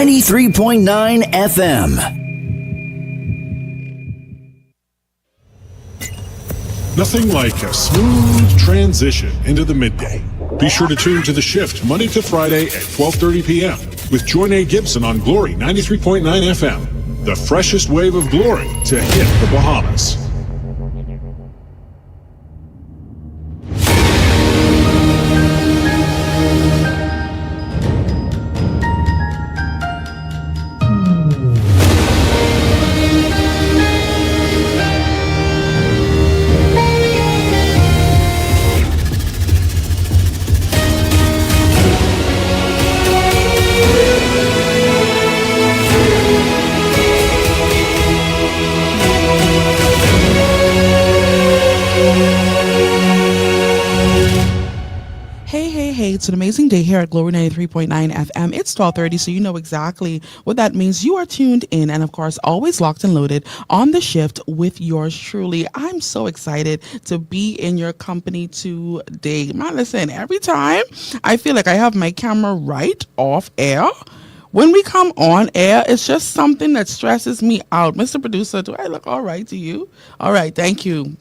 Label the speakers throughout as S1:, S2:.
S1: 93.9 FM.
S2: Nothing like a smooth transition into the midday. Be sure to tune to The Shift Monday to Friday at 12:30 p.m. with Joinae Gibson on Glory 93.9 FM. The freshest wave of glory to hit the Bahamas.
S3: It's an amazing day here at Glory 93.9 FM. It's 12:30, so you know exactly what that means. You are tuned in and, of course, always locked and loaded on The Shift with yours truly. I'm so excited to be in your company today. Man, listen, every time I feel like I have my camera right off air, when we come on air, it's just something that stresses me out. Mr. Producer, do I look all right to you? All right, thank you.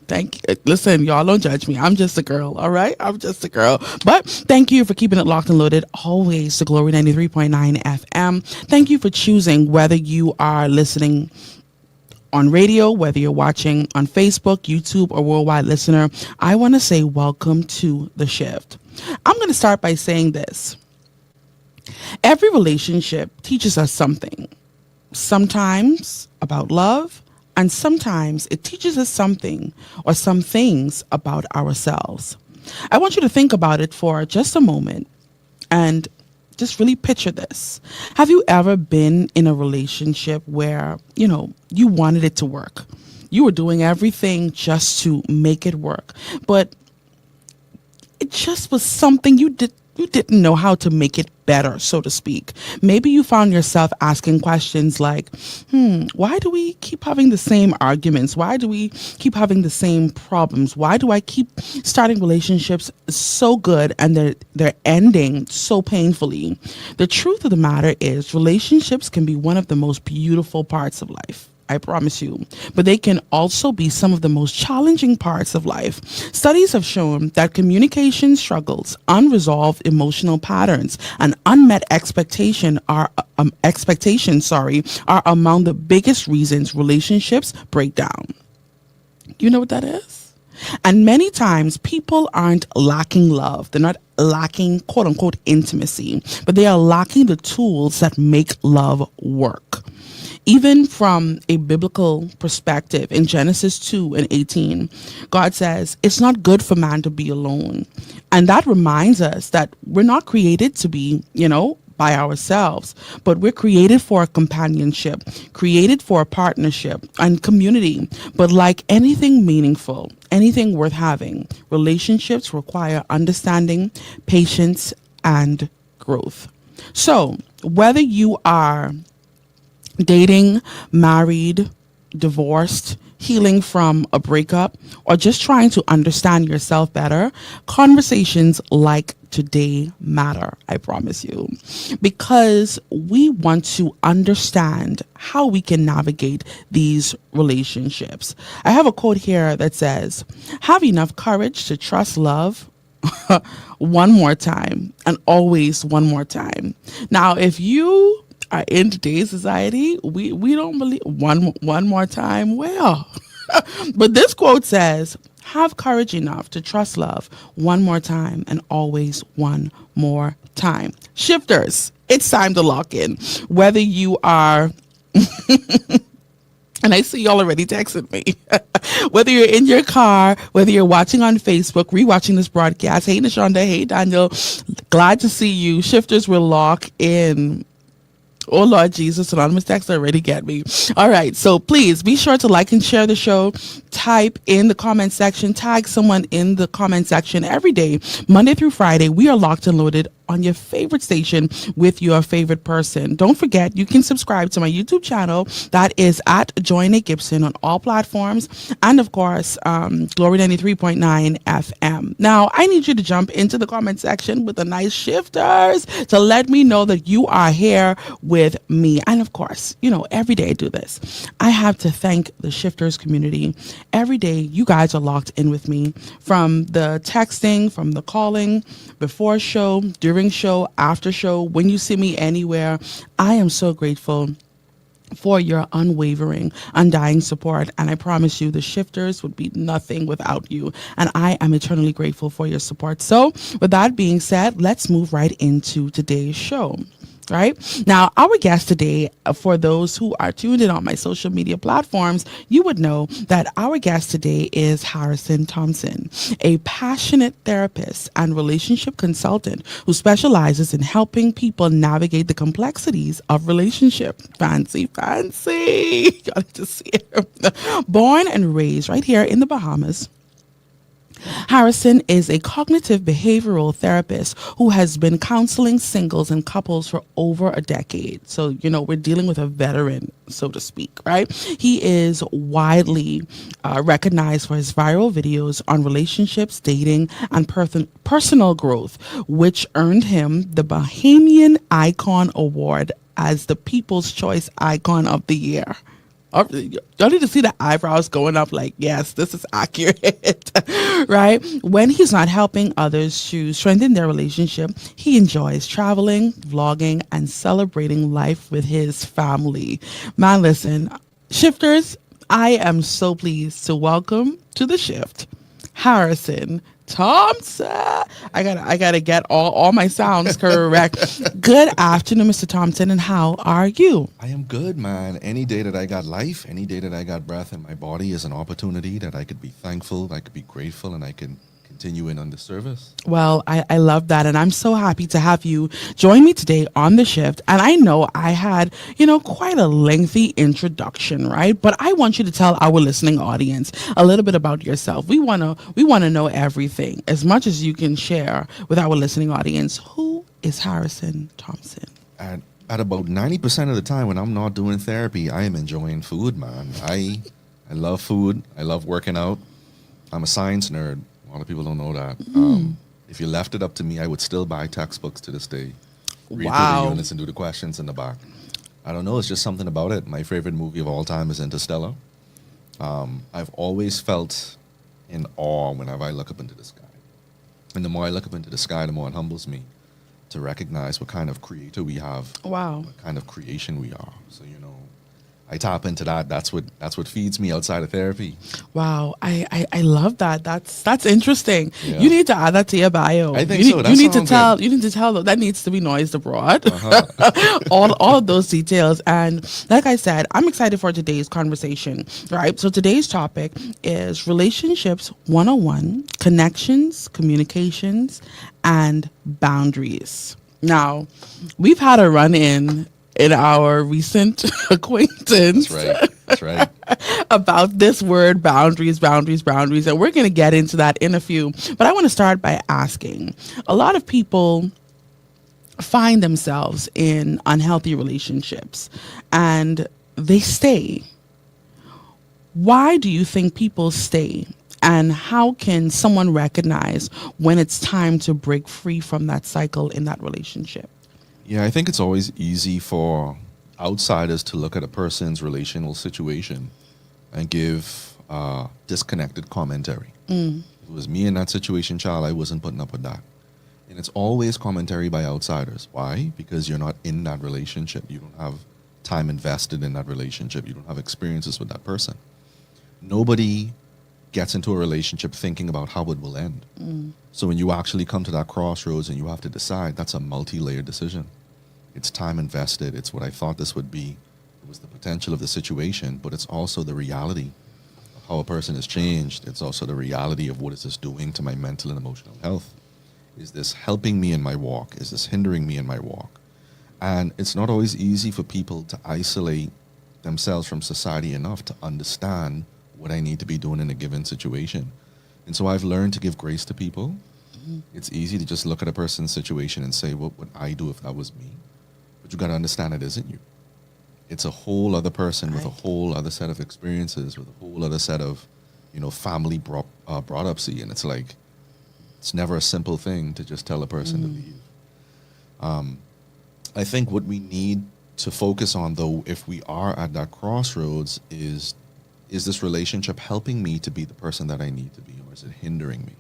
S3: Listen, y'all don't judge me. I'm just a girl, all right? I'm just a girl. But thank you for keeping it locked and loaded always to Glory 93.9 FM. Thank you for choosing, whether you are listening on radio, whether you're watching on Facebook, YouTube, or worldwide listener. I want to say welcome to The Shift. I'm going to start by saying this. Every relationship teaches us something, sometimes about love, and sometimes it teaches us something or some things about ourselves. I want you to think about it for just a moment and just really picture this. Have you ever been in a relationship where, you wanted it to work? You were doing everything just to make it work, but it just was something you didn't know how to make it better, so to speak. Maybe you found yourself asking questions like, why do we keep having the same arguments? Why do we keep having the same problems? Why do I keep starting relationships so good and they're ending so painfully? The truth of the matter is, relationships can be one of the most beautiful parts of life. I promise you. But they can also be some of the most challenging parts of life. Studies have shown that communication struggles, unresolved emotional patterns, and unmet expectations are among the biggest reasons relationships break down. You know what that is? And many times people aren't lacking love. They're not lacking quote unquote intimacy, but they are lacking the tools that make love work. Even from a biblical perspective, in Genesis 2:18, God says, it's not good for man to be alone. And that reminds us that we're not created to be, by ourselves, but we're created for a companionship, created for a partnership and community. But like anything meaningful, anything worth having, relationships require understanding, patience, and growth. So whether you are dating, married, divorced, healing from a breakup, or just trying to understand yourself better, conversations like today matter, I promise you, because we want to understand how we can navigate these relationships. I have a quote here that says, have enough courage to trust love one more time and always one more time. Now, if you are in today's society, we don't believe one more time. Well, but this quote says, have courage enough to trust love one more time and always one more time. Shifters, it's time to lock in. Whether you are and I see y'all already texting me. Whether you're in your car, whether you're watching on Facebook, rewatching this broadcast. Hey, Nashonda. Hey, Daniel. Glad to see you. Shifters will lock in. Oh, Lord Jesus, anonymous text already get me. All right. So please be sure to like and share the show. Type in the comment section. Tag someone in the comment section every day, Monday through Friday. We are locked and loaded on your favorite station with your favorite person. Don't forget, you can subscribe to my YouTube channel. That is at Joinae Gibson on all platforms. And of course, Glory 93.9 FM. Now, I need you to jump into the comment section with the nice shifters to let me know that you are here with me. And of course, every day I do this. I have to thank the shifters community. Every day, you guys are locked in with me, from the texting, from the calling, before show, during show, after show, when you see me anywhere. I am so grateful for your unwavering, undying support. And I promise you, the shifters would be nothing without you. And I am eternally grateful for your support. So with that being said, let's move right into today's show. Right now, our guest today, for those who are tuned in on my social media platforms, you would know that our guest today is Harrison Thompson, a passionate therapist and relationship consultant who specializes in helping people navigate the complexities of relationship. Fancy. You got to see it. Born and raised right here in the Bahamas, Harrison is a cognitive behavioral therapist who has been counseling singles and couples for over a decade. So, we're dealing with a veteran, so to speak, right? He is widely recognized for his viral videos on relationships, dating, and personal growth, which earned him the Bahamian Icon Award as the People's Choice Icon of the Year. Y'all need to see the eyebrows going up like, yes, this is accurate, right? When he's not helping others to strengthen their relationship, he enjoys traveling, vlogging, and celebrating life with his family. Man, listen, shifters, I am so pleased to welcome to the shift, Harrison Thompson. I gotta get all my sounds correct. Good afternoon, Mr. Thompson, and how are you?
S1: I am good, man. Any day that I got life, any day that I got breath in my body is an opportunity that I could be thankful, I could be grateful, and I can continue in on the service.
S3: Well, I love that. And I'm so happy to have you join me today on the shift. And I know I had, quite a lengthy introduction, right? But I want you to tell our listening audience a little bit about yourself. We want to know everything, as much as you can share with our listening audience. Who is Harrison Thompson?
S1: At about 90% of the time when I'm not doing therapy, I am enjoying food, man. I love food. I love working out. I'm a science nerd. A lot of people don't know that. If you left it up to me, I would still buy textbooks to this day. Read through the units and do the questions in the back. I don't know. It's just something about it. My favorite movie of all time is Interstellar. I've always felt in awe whenever I look up into the sky. And the more I look up into the sky, the more it humbles me to recognize what kind of creator we have.
S3: Wow.
S1: What kind of creation we are. So, I tap into that. That's what feeds me outside of therapy.
S3: Wow, I love that. That's interesting.
S1: Yeah.
S3: You need to add that to your bio.
S1: I think
S3: so.
S1: That
S3: you need to tell.
S1: good.
S3: You need to tell that needs to be noised abroad. all of those details. And like I said, I'm excited for today's conversation. Right. So today's topic is relationships 101: connections, communications, and boundaries. Now, we've had a run-in our recent acquaintance.
S1: That's right.
S3: About this word, boundaries. And we're going to get into that in a few. But I want to start by asking, a lot of people find themselves in unhealthy relationships and they stay. Why do you think people stay? And how can someone recognize when it's time to break free from that cycle in that relationship?
S1: Yeah, I think it's always easy for outsiders to look at a person's relational situation and give disconnected commentary. If it was me in that situation, child, I wasn't putting up with that. And it's always commentary by outsiders. Why? Because you're not in that relationship. You don't have time invested in that relationship. You don't have experiences with that person. Nobody gets into a relationship thinking about how it will end. So when you actually come to that crossroads and you have to decide, that's a multi-layered decision. It's time invested. It's what I thought this would be. It was the potential of the situation, but it's also the reality of how a person has changed. It's also the reality of what is this doing to my mental and emotional health. Is this helping me in my walk? Is this hindering me in my walk? And it's not always easy for people to isolate themselves from society enough to understand what I need to be doing in a given situation. And so I've learned to give grace to people. It's easy to just look at a person's situation and say, what would I do if that was me? But you got to understand it isn't you. It's a whole other person with a
S3: Right.
S1: whole other set of experiences, with a whole other set of, family brought up. See, and it's like, it's never a simple thing to just tell a person to leave. I think what we need to focus on, though, if we are at that crossroads, is this relationship helping me to be the person that I need to be, or is it hindering me?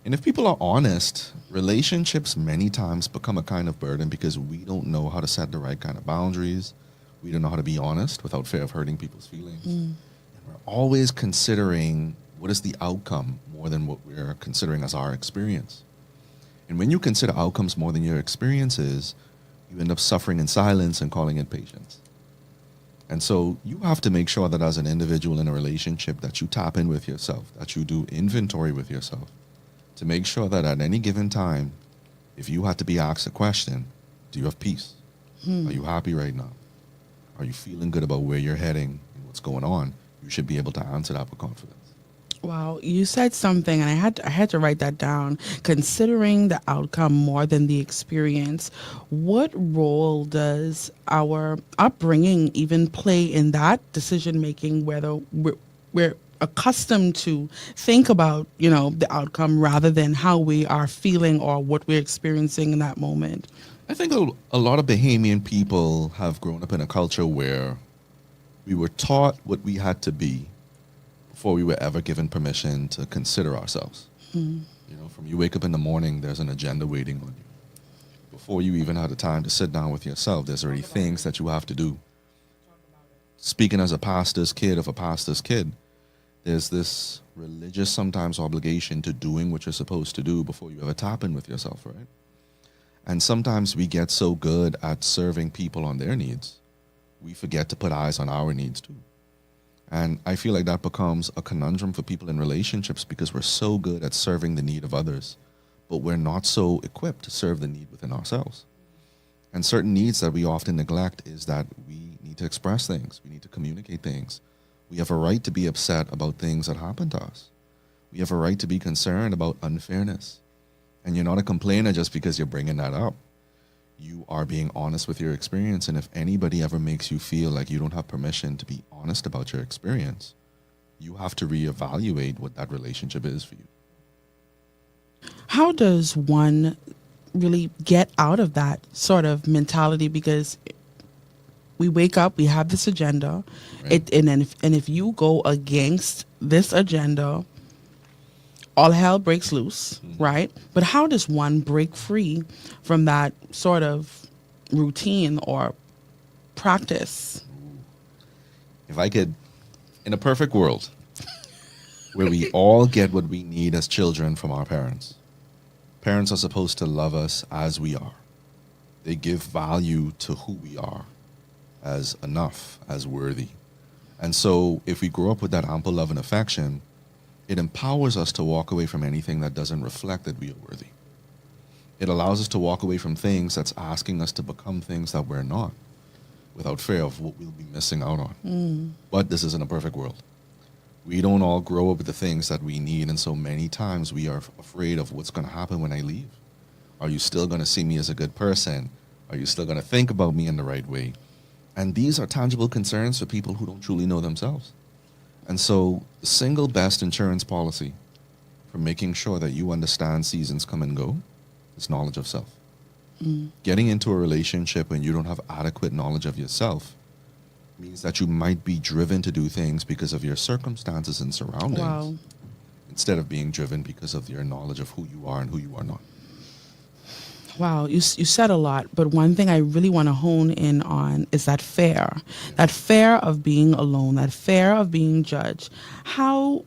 S1: And if people are honest, relationships many times become a kind of burden because we don't know how to set the right kind of boundaries. We don't know how to be honest without fear of hurting people's feelings. And we're always considering what is the outcome more than what we're considering as our experience. And when you consider outcomes more than your experiences, you end up suffering in silence and calling it patience. And so you have to make sure that as an individual in a relationship that you tap in with yourself, that you do inventory with yourself, to make sure that at any given time, if you had to be asked a question, do you have peace? Are you happy right now? Are you feeling good about where you're heading and what's going on? You should be able to answer that with confidence.
S3: Wow, you said something, and I had to write that down. Considering the outcome more than the experience, what role does our upbringing even play in that decision making? Whether we're accustomed to think about the outcome rather than how we are feeling or what we're experiencing in that moment.
S1: I think a lot of Bahamian people have grown up in a culture where we were taught what we had to be before we were ever given permission to consider ourselves. From you wake up in the morning, there's an agenda waiting on you. Before you even had the time to sit down with yourself, there's already things that you have to do. Speaking as a pastor's kid of a pastor's kid, there's this religious sometimes obligation to doing what you're supposed to do before you ever tap in with yourself, right? And sometimes we get so good at serving people on their needs, we forget to put eyes on our needs too. And I feel like that becomes a conundrum for people in relationships because we're so good at serving the need of others, but we're not so equipped to serve the need within ourselves. And certain needs that we often neglect is that we need to express things. We need to communicate things. We have a right to be upset about things that happen to us. We have a right to be concerned about unfairness. And you're not a complainer just because you're bringing that up. You are being honest with your experience. And if anybody ever makes you feel like you don't have permission to be honest about your experience, you have to reevaluate what that relationship is for you.
S3: How does one really get out of that sort of mentality? Because we wake up, we have this agenda,
S1: Right.
S3: and if you go against this agenda, all hell breaks loose, right? But how does one break free from that sort of routine or practice?
S1: If I could, in a perfect world, where we all get what we need as children from our parents. Parents are supposed to love us as we are. They give value to who we are as enough, as worthy. And so if we grow up with that ample love and affection, it empowers us to walk away from anything that doesn't reflect that we are worthy. It allows us to walk away from things that's asking us to become things that we're not, without fear of what we'll be missing out on. But this isn't a perfect world. We don't all grow up with the things that we need, and so many times we are afraid of what's going to happen when I leave. Are you still going to see me as a good person? Are you still going to think about me in the right way? And these are tangible concerns for people who don't truly know themselves. And so the single best insurance policy for making sure that you understand seasons come and go is knowledge of self. Getting into a relationship when you don't have adequate knowledge of yourself means that you might be driven to do things because of your circumstances and surroundings
S3: Wow.
S1: instead of being driven because of your knowledge of who you are and who you are not.
S3: Wow, you said a lot, but one thing I really want to hone in on is that fear of being alone, that fear of being judged. How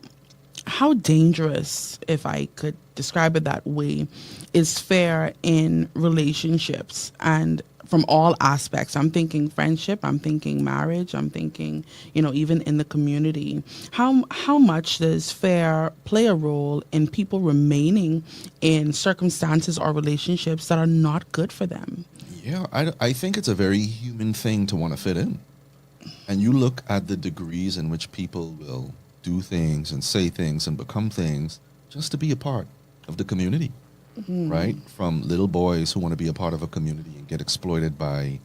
S3: dangerous, if I could describe it that way, is fear in relationships and from all aspects. I'm thinking friendship, I'm thinking marriage, I'm thinking, even in the community. How much does fear play a role in people remaining in circumstances or relationships that are not good for them?
S1: Yeah, I think it's a very human thing to want to fit in. And you look at the degrees in which people will do things and say things and become things just to be a part. of the community, right? From little boys who want to be a part of a community and get exploited by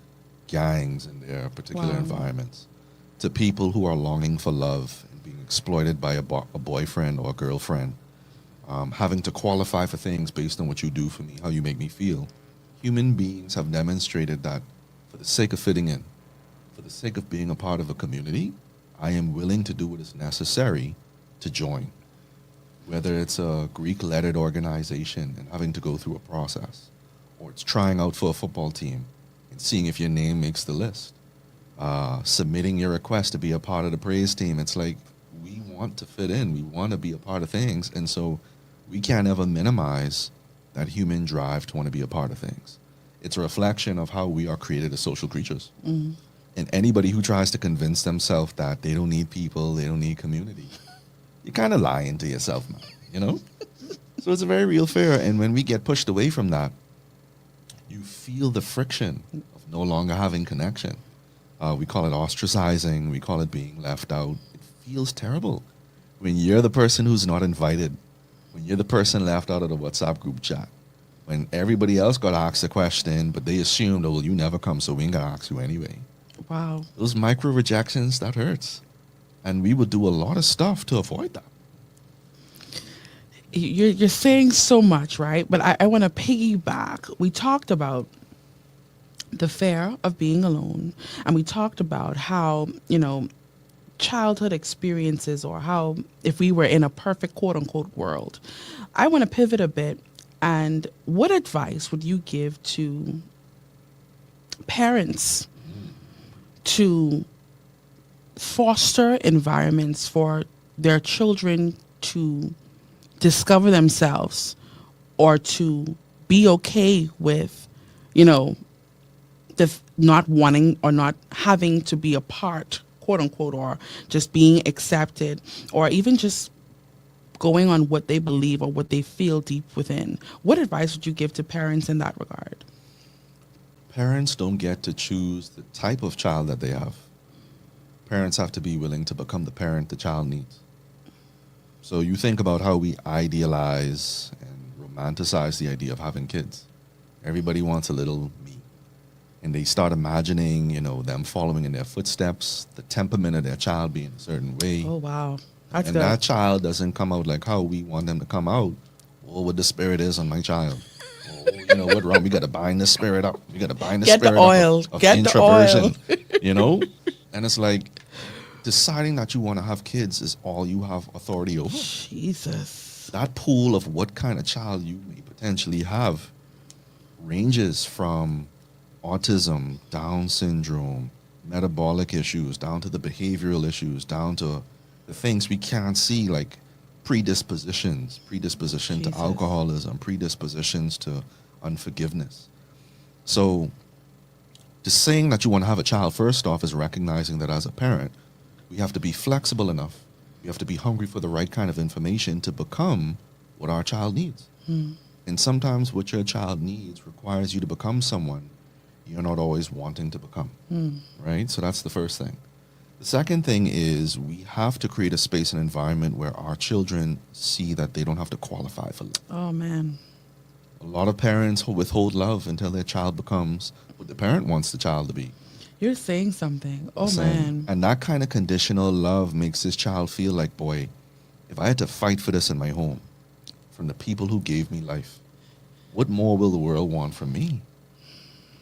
S1: gangs in their particular
S3: Wow.
S1: environments, to people who are longing for love and being exploited by a boyfriend or a girlfriend, having to qualify for things based on what you do for me, how you make me feel. Human beings have demonstrated that for the sake of fitting in, for the sake of being a part of a community, I am willing to do what is necessary to join. Whether it's a Greek lettered organization and having to go through a process, or it's trying out for a football team and seeing if your name makes the list, submitting your request to be a part of the praise team. It's like we want to fit in, we want to be a part of things. And so we can't ever minimize that human drive to want to be a part of things. It's a reflection of how we are created as social creatures. And anybody who tries to convince themselves that they don't need people, they don't need community, you're kind of lying to yourself, man, you know? So it's a very real fear. And when we get pushed away from that, you feel the friction of no longer having connection. We call it ostracizing. We call it being left out. It feels terrible when you're the person who's not invited, when you're the person left out of the WhatsApp group chat, when everybody else got asked a question, but they assumed, oh, well, you never come, so we ain't going to ask you anyway.
S3: Wow.
S1: Those micro rejections, that hurts. And we would do a lot of stuff to avoid that.
S3: You're saying so much, right? But I want to piggyback. We talked about the fear of being alone, and we talked about how, childhood experiences, or how if we were in a perfect quote unquote world. I want to pivot a bit. And what advice would you give to parents to foster environments for their children to discover themselves, or to be okay with, not wanting or not having to be a part, quote unquote, or just being accepted, or even just going on what they believe or what they feel deep within? What advice would you give to parents in that regard?
S1: Parents don't get to choose the type of child that they have. Parents have to be willing to become the parent the child needs. So you think about how we idealize and romanticize the idea of having kids. Everybody wants a little me. And they start imagining, them following in their footsteps, the temperament of their child being a certain way.
S3: Oh, wow. That's
S1: And
S3: good.
S1: that child doesn't come out like how we want them to come out. Oh, what the spirit is on my child. Oh, what wrong? We got to bind the spirit up. We got to bind the
S3: Get the
S1: spirit
S3: oil.
S1: up of
S3: Get the
S1: introversion. And it's like deciding that you want to have kids is all you have authority over.
S3: Jesus.
S1: That pool of what kind of child you may potentially have ranges from autism, Down syndrome, metabolic issues, down to the behavioral issues, down to the things we can't see, like predisposition to
S3: Jesus.
S1: alcoholism, predispositions to unforgiveness. So just saying that you want to have a child, first off, is recognizing that as a parent, we have to be flexible enough. We have to be hungry for the right kind of information to become what our child needs. And sometimes what your child needs requires you to become someone you're not always wanting to become, right? So that's the first thing. The second thing is we have to create a space and environment where our children see that they don't have to qualify for love.
S3: Oh, man.
S1: A lot of parents withhold love until their child becomes what the parent wants the child to be.
S3: You're saying something. Oh,
S1: So-
S3: man.
S1: And that kind of conditional love makes this child feel like, boy, if I had to fight for this in my home from the people who gave me life, what more will the world want from me?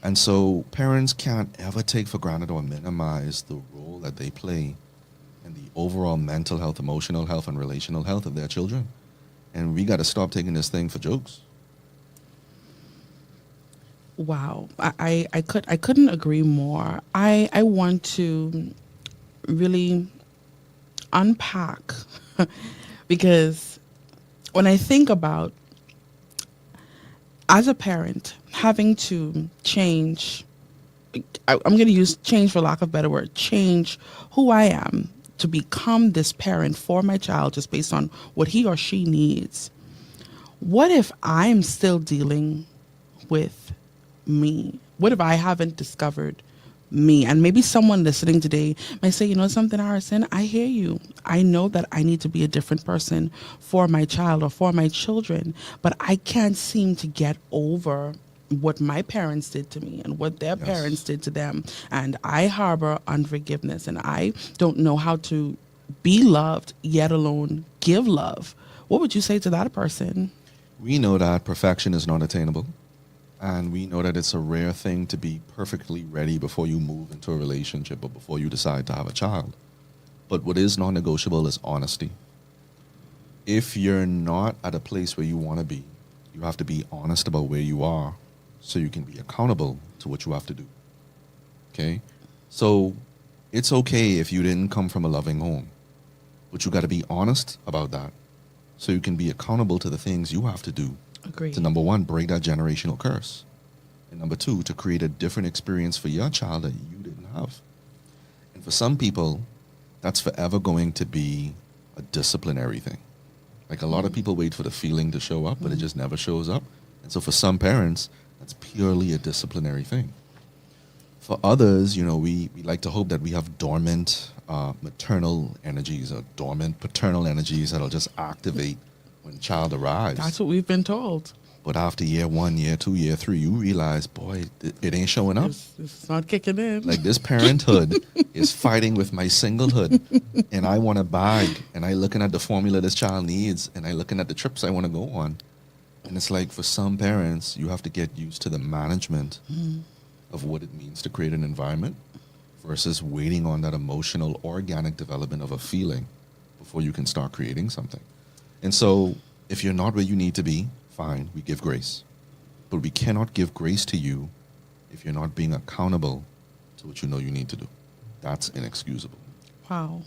S1: And so parents can't ever take for granted or minimize the role that they play in the overall mental health, emotional health, and relational health of their children. And we got to stop taking this thing for jokes.
S3: Wow. I couldn't agree more. I want to really unpack because when I think about, as a parent, having to change, I'm going to use change for lack of a better word, change who I am to become this parent for my child just based on what he or she needs. What if I'm still dealing with me? What if I haven't discovered me. And maybe someone listening today might say, you know something, Harrison, I hear you. I know that I need to be a different person for my child or for my children, but I can't seem to get over what my parents did to me and what their parents did to them. And I harbor unforgiveness and I don't know how to be loved, yet alone give love. What would you say to that person?
S1: We know that perfection is not attainable. And we know that it's a rare thing to be perfectly ready before you move into a relationship or before you decide to have a child. But what is non-negotiable is honesty. If you're not at a place where you want to be, you have to be honest about where you are so you can be accountable to what you have to do. Okay? So it's okay if you didn't come from a loving home, but you got to be honest about that so you can be accountable to the things you have to do.
S3: Agreed.
S1: To number one, break that generational curse. And number two, to create a different experience for your child that you didn't have. And for some people, that's forever going to be a disciplinary thing. Like a lot of people wait for the feeling to show up, but it just never shows up. And so for some parents, that's purely a disciplinary thing. For others, we like to hope that we have dormant maternal energies or dormant paternal energies that'll just activate when the child arrives.
S3: That's what we've been told.
S1: But after year 1, year 2, year 3, you realize, boy, it ain't showing up.
S3: It's not kicking in.
S1: Like this parenthood is fighting with my singlehood. And I want to bag. And I looking at the formula this child needs. And I looking at the trips I want to go on. And it's like for some parents, you have to get used to the management of what it means to create an environment versus waiting on that emotional, organic development of a feeling before you can start creating something. And so if you're not where you need to be, fine, we give grace. But we cannot give grace to you if you're not being accountable to what you know you need to do. That's inexcusable.
S3: Wow.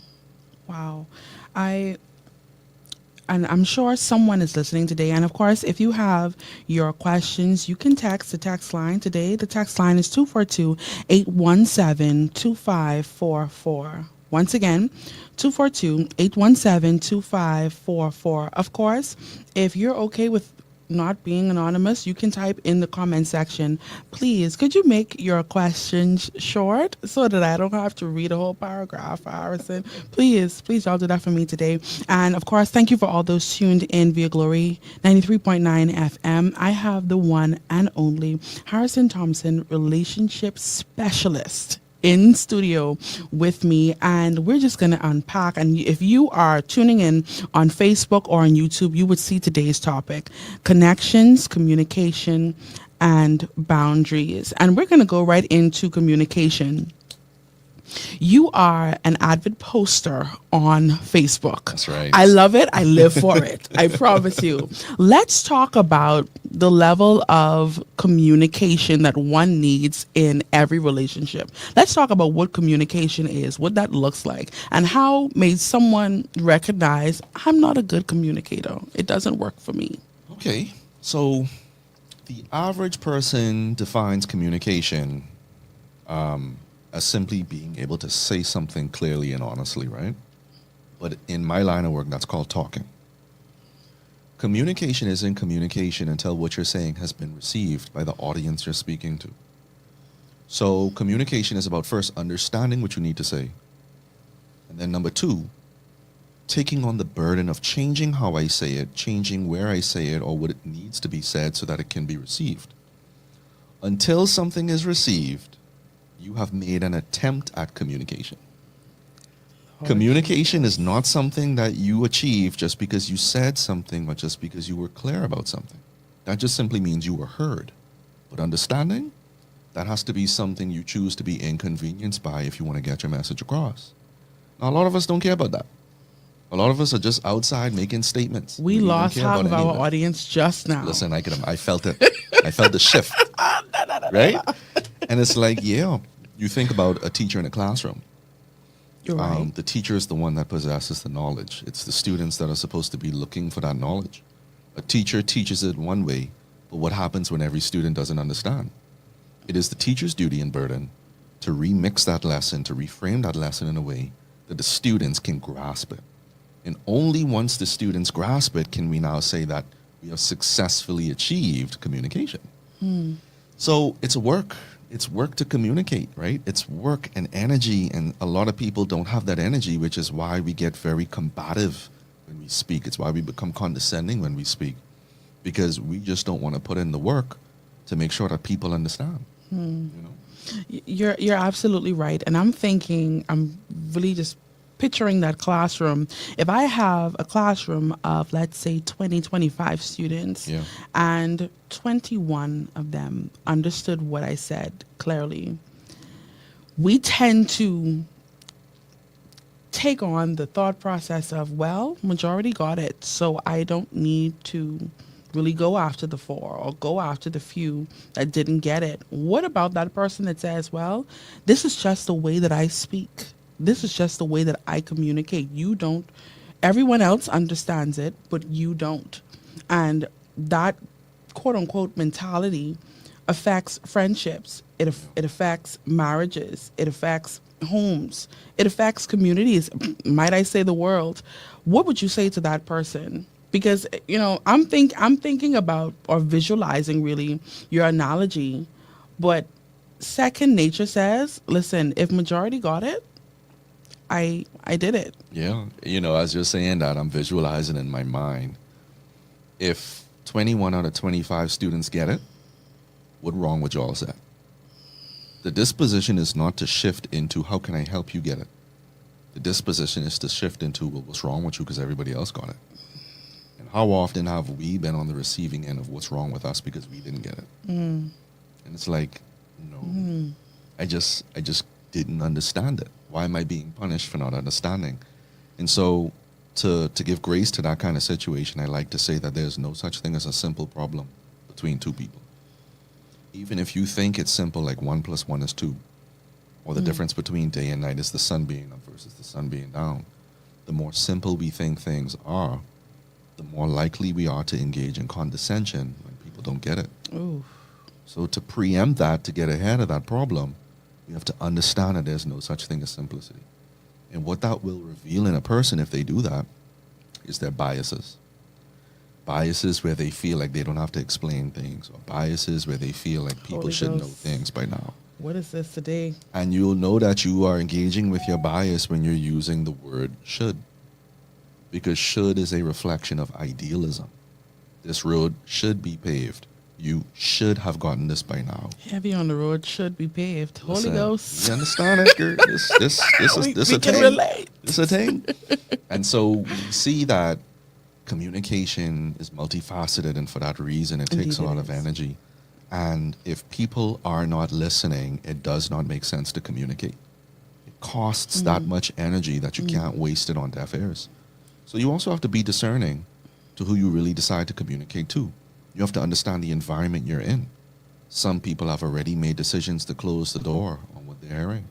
S3: And I'm sure someone is listening today. And of course, if you have your questions, you can text the text line today. The text line is 242-817-2544. Once again, 242-817-2544. Of course, if you're okay with not being anonymous, you can type in the comment section. Please, could you make your questions short so that I don't have to read a whole paragraph, Harrison? Please, y'all do that for me today. And of course, thank you for all those tuned in via Glory 93.9 FM. I have the one and only Harrison Thompson, relationship specialist, in studio with me, and we're just going to unpack. And if you are tuning in on Facebook or on YouTube, you would see today's topic: connections, communication, and boundaries. And we're going to go right into communication. You are an avid poster on Facebook.
S1: That's right.
S3: I love it. I live for it. I promise you. Let's talk about the level of communication that one needs in every relationship. Let's talk about what communication is, what that looks like, and how may someone recognize I'm not a good communicator. It doesn't work for me.
S1: Okay. So the average person defines communication as simply being able to say something clearly and honestly, right? But in my line of work, that's called talking. Communication isn't communication until what you're saying has been received by the audience you're speaking to. So communication is about first understanding what you need to say. And then number two, taking on the burden of changing how I say it, changing where I say it, or what it needs to be said so that it can be received. Until something is received, you have made an attempt at communication. Communication is not something that you achieve just because you said something or just because you were clear about something. That just simply means you were heard. But understanding, that has to be something you choose to be inconvenienced by if you want to get your message across. Now, a lot of us don't care about that. A lot of us are just outside making statements.
S3: We lost half of our audience just now.
S1: Listen, I felt it. I felt the shift. Right? And it's like, yeah, you think about a teacher in a classroom.
S3: You're right.
S1: The teacher is the one that possesses the knowledge. It's the students that are supposed to be looking for that knowledge. A teacher teaches it one way, but what happens when every student doesn't understand? It is the teacher's duty and burden to remix that lesson, to reframe that lesson in a way that the students can grasp it. And only once the students grasp it can we now say that we have successfully achieved communication. So it's a work. it's work to communicate, right? It's work and energy, and a lot of people don't have that energy, which is why we get very combative when we speak. It's why we become condescending when we speak, because we just don't want to put in the work to make sure that people understand. You know?
S3: You're absolutely right. And I'm really just picturing that classroom. If I have a classroom of, let's say, 20, 25 students,
S1: Yeah.
S3: and 21 of them understood what I said clearly, we tend to take on the thought process of, well, majority got it, so I don't need to really go after the four or go after the few that didn't get it. What about that person that says, well, this is just the way that I speak. This is just the way that I communicate. You don't, everyone else understands it, but you don't. And that quote unquote mentality affects friendships. It affects marriages. It affects homes. It affects communities. Might I say the world? What would you say to that person? Because, you know, I'm thinking about or visualizing really your analogy, but second nature says, listen, if majority got it, I did it.
S1: Yeah. You know, as you're saying that, I'm visualizing in my mind, if 21 out of 25 students get it, what wrong with y'all said? The disposition is not to shift into how can I help you get it. The disposition is to shift into, well, what's wrong with you because everybody else got it. And how often have we been on the receiving end of what's wrong with us because we didn't get it? And it's like, no, I just didn't understand it. Why am I being punished for not understanding? And so to give grace to that kind of situation, I like to say that there's no such thing as a simple problem between two people. Even if you think it's simple, like 1 + 1 is 2, or the difference between day and night is the sun being up versus the sun being down, the more simple we think things are, the more likely we are to engage in condescension when people don't get it.
S3: Ooh.
S1: So to preempt that, to get ahead of that problem, we have to understand that there's no such thing as simplicity. And what that will reveal in a person if they do that is their biases. Biases where they feel like they don't have to explain things, or biases where they feel like people
S3: Holy
S1: should know
S3: Ghost.
S1: things by now.
S3: What is this today?
S1: And you'll know that you are engaging with your bias when you're using the word should. Because should is a reflection of idealism. This road should be paved. You should have gotten this by now.
S3: Heavy on the road should be paved. Holy
S1: Listen,
S3: Ghost.
S1: You understand it, girl? This
S3: we
S1: a
S3: can
S1: thing.
S3: relate.
S1: This a thing. And so we see that communication is multifaceted, and for that reason, it takes a
S3: Indeed
S1: lot
S3: it
S1: of
S3: is.
S1: energy. And if people are not listening, it does not make sense to communicate. It costs that much energy that you can't waste it on deaf ears. So you also have to be discerning to who you really decide to communicate to. You have to understand the environment you're in. Some people have already made decisions to close the door on what they're hearing.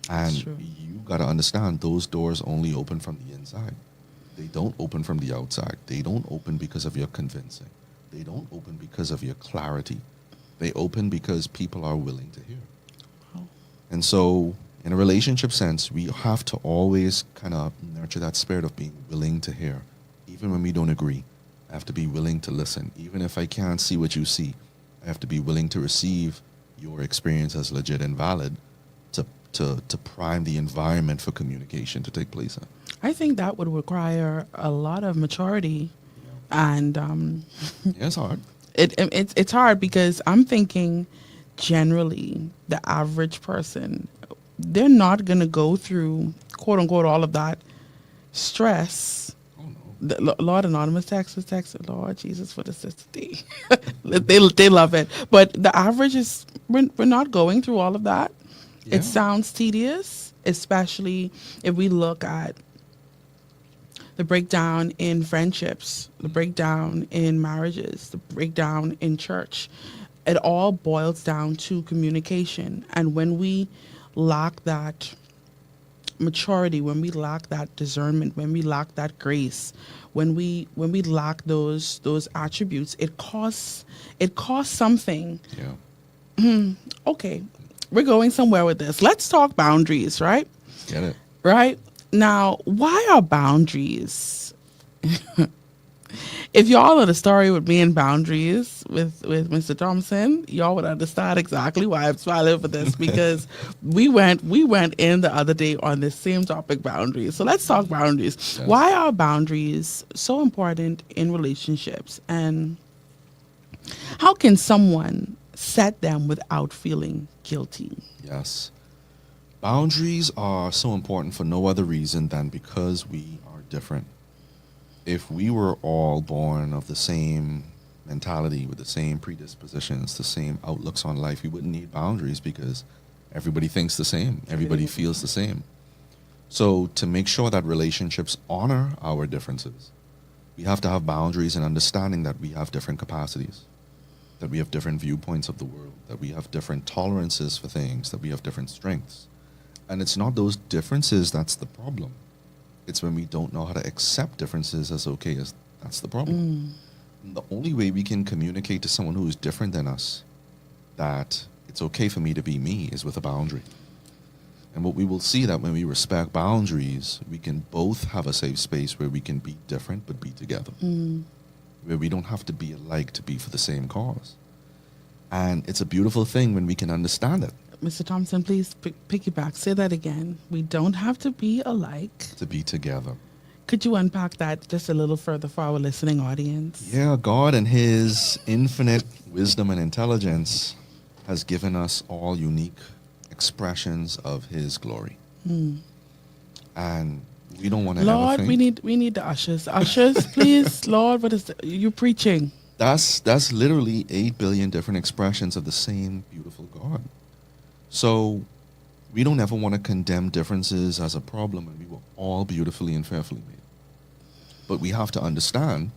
S3: That's
S1: And
S3: true.
S1: you got to understand those doors only open from the inside. They don't open from the outside. They don't open because of your convincing. They don't open because of your clarity. They open because people are willing to hear.
S3: Wow.
S1: And so, in a relationship sense, we have to always kind of nurture that spirit of being willing to hear. Even when we don't agree, I have to be willing to listen. Even if I can't see what you see, I have to be willing to receive your experience as legit and valid to prime the environment for communication to take place in.
S3: I think that would require a lot of maturity, and
S1: Yeah, it's hard.
S3: it's hard because I'm thinking generally the average person, they're not gonna go through quote unquote all of that stress.
S1: Oh, no.
S3: Lord Anonymous text, Lord Jesus for the sister. they love it, but the average is we're not going through all of that.
S1: Yeah.
S3: It sounds tedious, especially if we look at the breakdown in friendships, the breakdown in marriages, the breakdown in church. It all boils down to communication. And when we lack that maturity, when we lack that discernment, when we lack that grace, when we lack those attributes, it costs something.
S1: Yeah.
S3: Okay, we're going somewhere with this. Let's talk boundaries, right?
S1: Get it?
S3: Right? Now, why are boundaries? If y'all know the story with me and boundaries with Mr. Thompson, y'all would understand exactly why I'm smiling for this because we went in the other day on this same topic, boundaries. So let's talk boundaries.
S1: Yes.
S3: Why are boundaries so important in relationships, and how can someone set them without feeling guilty?
S1: Yes. Boundaries are so important for no other reason than because we are different. If we were all born of the same mentality, with the same predispositions, the same outlooks on life, we wouldn't need boundaries because everybody thinks the same, everybody feels the same. So, to make sure that relationships honor our differences, we have to have boundaries and understanding that we have different capacities, that we have different viewpoints of the world, that we have different tolerances for things, that we have different strengths. And it's not those differences that's the problem. It's when we don't know how to accept differences as okay as that's the problem. And the only way we can communicate to someone who is different than us that it's okay for me to be me is with a boundary. And what we will see that when we respect boundaries, we can both have a safe space where we can be different but be together. Where we don't have to be alike to be for the same cause. And it's a beautiful thing when we can understand it.
S3: Mr. Thompson, please piggyback. Say that again. We don't have to be alike.
S1: To be together.
S3: Could you unpack that just a little further for our listening audience?
S1: Yeah, God and His infinite wisdom and intelligence has given us all unique expressions of His glory. And we don't want to ever
S3: Lord,
S1: think...
S3: we need the ushers. Ushers, please. Lord, what is you preaching?
S1: That's literally 8 billion different expressions of the same beautiful God. So we don't ever want to condemn differences as a problem, and we were all beautifully and fearfully made. But we have to understand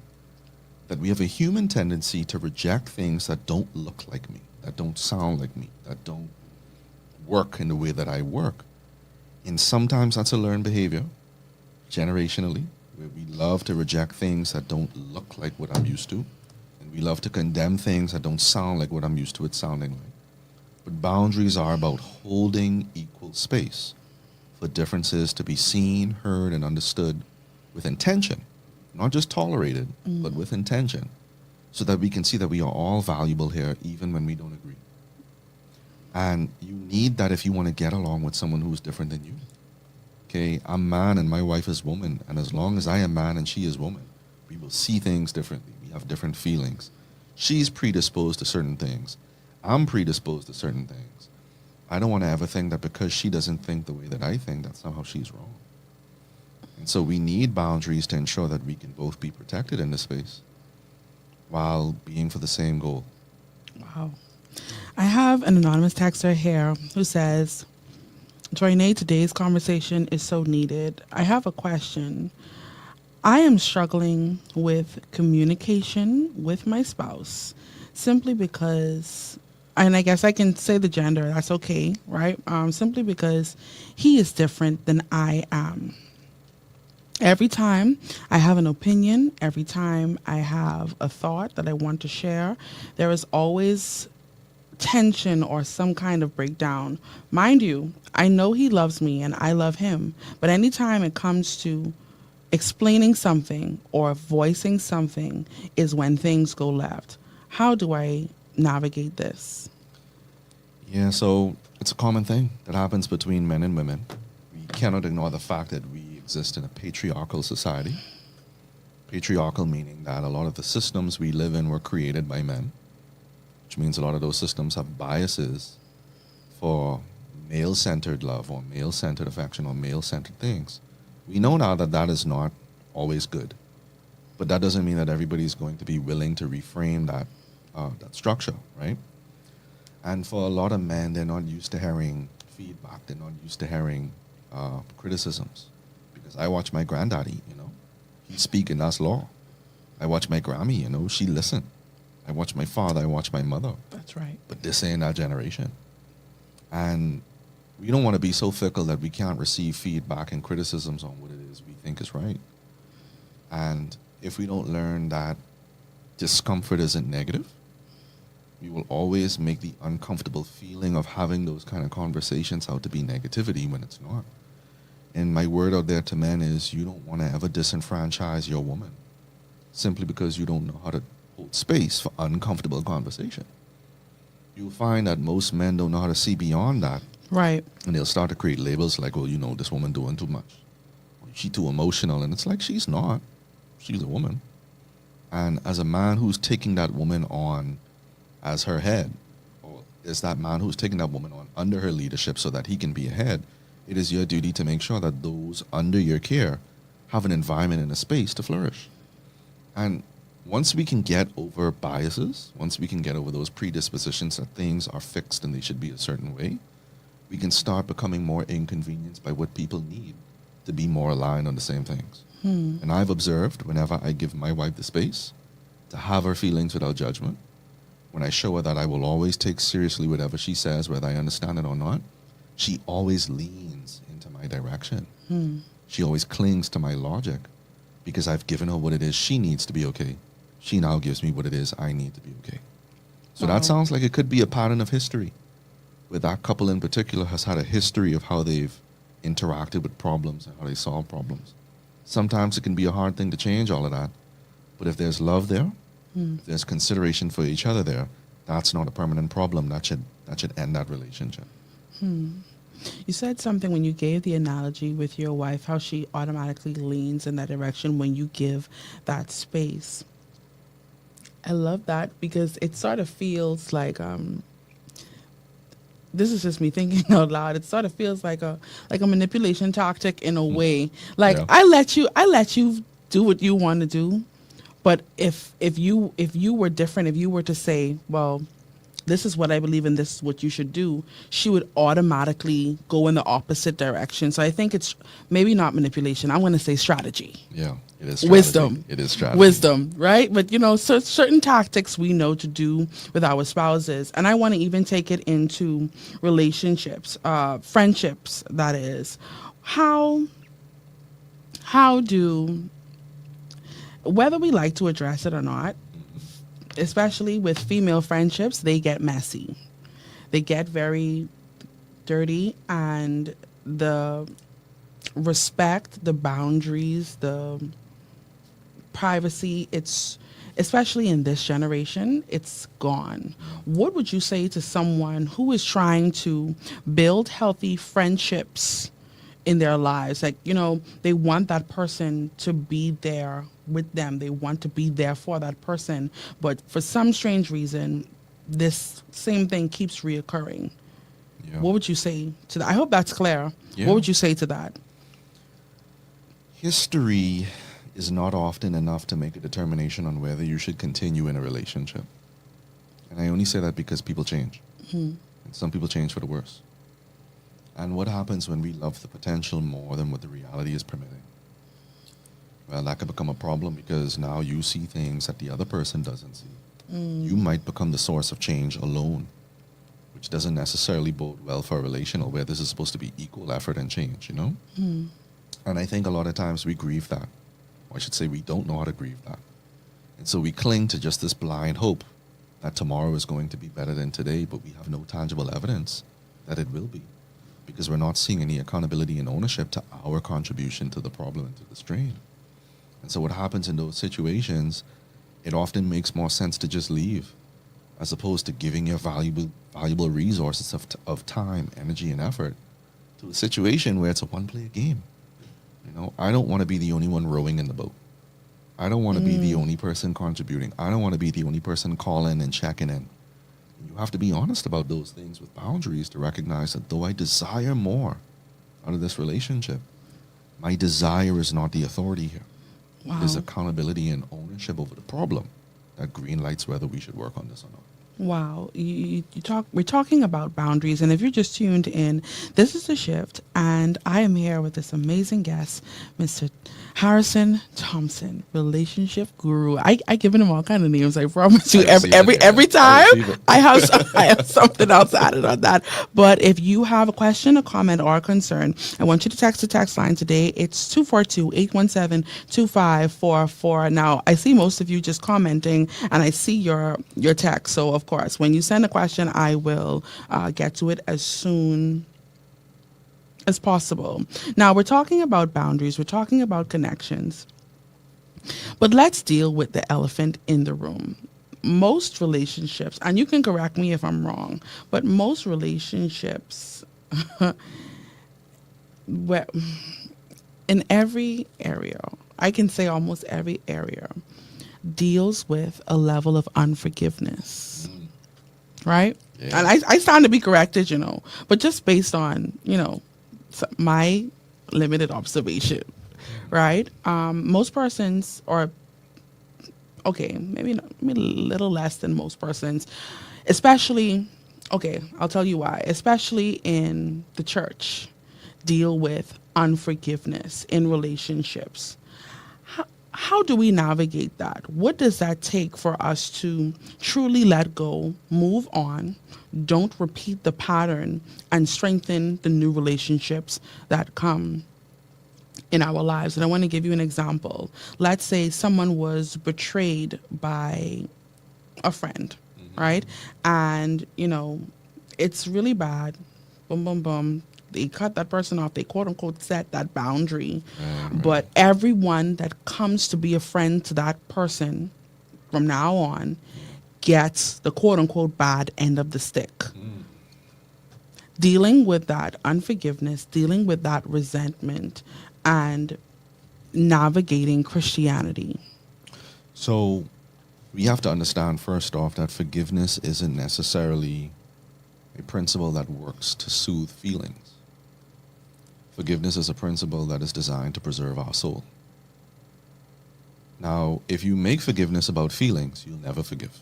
S1: that we have a human tendency to reject things that don't look like me, that don't sound like me, that don't work in the way that I work. And sometimes that's a learned behavior, generationally, where we love to reject things that don't look like what I'm used to. And we love to condemn things that don't sound like what I'm used to it sounding like. But boundaries are about holding equal space for differences to be seen, heard, and understood with intention. Not just tolerated, but with intention. So that we can see that we are all valuable here, even when we don't agree. And you need that if you want to get along with someone who's different than you. Okay, I'm man and my wife is woman. And as long as I am man and she is woman, we will see things differently. We have different feelings. She's predisposed to certain things. I'm predisposed to certain things. I don't want to ever think that because she doesn't think the way that I think, that somehow she's wrong. And so we need boundaries to ensure that we can both be protected in this space while being for the same goal.
S3: Wow. I have an anonymous texter here who says, Joinae, today's conversation is so needed. I have a question. I am struggling with communication with my spouse simply because, and I guess I can say the gender, that's okay, right? Simply because he is different than I am. Every time I have an opinion, every time I have a thought that I want to share, there is always tension or some kind of breakdown. Mind you, I know he loves me and I love him, but anytime it comes to explaining something or voicing something is when things go left. How do I navigate this?
S1: Yeah, so it's a common thing that happens between men and women. We cannot ignore the fact that we exist in a patriarchal society. Patriarchal meaning that a lot of the systems we live in were created by men, which means a lot of those systems have biases for male-centered love or male-centered affection or male-centered things. We know now that that is not always good, but that doesn't mean that everybody's going to be willing to reframe that structure, right? And for a lot of men, they're not used to hearing feedback. They're not used to hearing criticisms. Because I watch my granddaddy, he speak and that's law. I watch my Grammy, she listen. I watch my father, I watch my mother.
S3: That's right.
S1: But this ain't our generation. And we don't want to be so fickle that we can't receive feedback and criticisms on what it is we think is right. And if we don't learn that discomfort isn't negative, we will always make the uncomfortable feeling of having those kind of conversations out to be negativity when it's not. And my word out there to men is you don't want to ever disenfranchise your woman. simply because you don't know how to hold space for uncomfortable conversation. You'll find that most men don't know how to see beyond that,
S3: Right.
S1: and they'll start to create labels like, "Oh, this woman doing too much. She's too emotional," and it's like she's not. She's a woman, and as a man who's taking that woman on as her head, or is that man who's taking that woman on under her leadership so that he can be a head, it is your duty to make sure that those under your care have an environment and a space to flourish. And once we can get over biases, once we can get over those predispositions that things are fixed and they should be a certain way, we can start becoming more inconvenienced by what people need to be more aligned on the same things. And I've observed whenever I give my wife the space to have her feelings without judgment, when I show her that I will always take seriously whatever she says, whether I understand it or not, she always leans into my direction. She always clings to my logic because I've given her what it is she needs to be okay. She now gives me what it is I need to be okay. So
S3: Wow.
S1: that sounds like it could be a pattern of history, where that couple in particular has had a history of how they've interacted with problems and how they solve problems. Sometimes it can be a hard thing to change all of that, but if there's love there, if there's consideration for each other there, that's not a permanent problem. That should end that relationship.
S3: You said something when you gave the analogy with your wife, how she automatically leans in that direction when you give that space. I love that because it sort of feels like this is just me thinking out loud. It sort of feels like a manipulation tactic in a way. Like
S1: Yeah.
S3: I let you do what you want to do, but if you were different, if you were to say, well, this is what I believe and this is what you should do, she would automatically go in the opposite direction. So I think it's maybe not manipulation. I'm going to say strategy.
S1: Yeah, it is strategy.
S3: Wisdom.
S1: It is strategy.
S3: Wisdom, right? But so certain tactics we know to do with our spouses. And I want to even take it into relationships, friendships, that is. How do, whether we like to address it or not, especially with female friendships, they get messy. They get very dirty, and the respect, the boundaries, the privacy, it's, especially in this generation, it's gone. What would you say to someone who is trying to build healthy friendships in their lives? Like, they want that person to be there with them. They want to be there for that person. But for some strange reason, this same thing keeps reoccurring.
S1: Yeah.
S3: What would you say to that? I hope that's clear.
S1: Yeah.
S3: What would you say to that?
S1: History is not often enough to make a determination on whether you should continue in a relationship. And I only say that because people change. And some people change for the worse. And what happens when we love the potential more than what the reality is permitting? Well, that could become a problem because now you see things that the other person doesn't see. You might become the source of change alone, which doesn't necessarily bode well for a relational where this is supposed to be equal effort and change, And I think a lot of times we grieve that. Or I should say we don't know how to grieve that. And so we cling to just this blind hope that tomorrow is going to be better than today, but we have no tangible evidence that it will be, because we're not seeing any accountability and ownership to our contribution to the problem and to the strain. And so what happens in those situations, it often makes more sense to just leave as opposed to giving your valuable resources of time, energy, and effort to a situation where it's a one-player game. I don't want to be the only one rowing in the boat. I don't want to be the only person contributing. I don't want to be the only person calling and checking in. You have to be honest about those things with boundaries to recognize that though I desire more out of this relationship, my desire is not the authority here.
S3: Wow.
S1: There's accountability and ownership over the problem that green lights whether we should work on this or not.
S3: Wow. We're talking about boundaries, and if you're just tuned in, this is The Shift, and I am here with this amazing guest, Mr. Harrison Thompson, relationship guru. I given him all kind of names. I promise you. Every time I have something else added on that. But if you have a question, a comment, or a concern, I want you to text the text line today. It's 242-817-2544. Now I see most of you just commenting, and I see your text. So of course, when you send a question, I will get to it as soon as possible. Now, we're talking about boundaries. We're talking about connections. But But let's deal with the elephant in the room. Most relationships, and you can correct me if I'm wrong, but most relationships, where, in every area, I can say almost every area, deals with a level of unforgiveness, right?
S1: Yeah.
S3: And I stand to be corrected, but just based on, my limited observation, right? Most persons, or okay, maybe a little less than most persons, especially, okay, I'll tell you why, especially in the church, deal with unforgiveness in relationships. How do we navigate that? What does that take for us to truly let go, move on, don't repeat the pattern, and strengthen the new relationships that come in our lives? And I want to give you an example. Let's say someone was betrayed by a friend, right? And, it's really bad. Boom, boom, boom. They cut that person off. They quote unquote set that boundary. But everyone that comes to be a friend to that person from now on gets the quote unquote bad end of the stick. Dealing with that unforgiveness, dealing with that resentment, and navigating Christianity.
S1: So we have to understand first off that forgiveness isn't necessarily a principle that works to soothe feelings. Forgiveness is a principle that is designed to preserve our soul. Now, if you make forgiveness about feelings, you'll never forgive.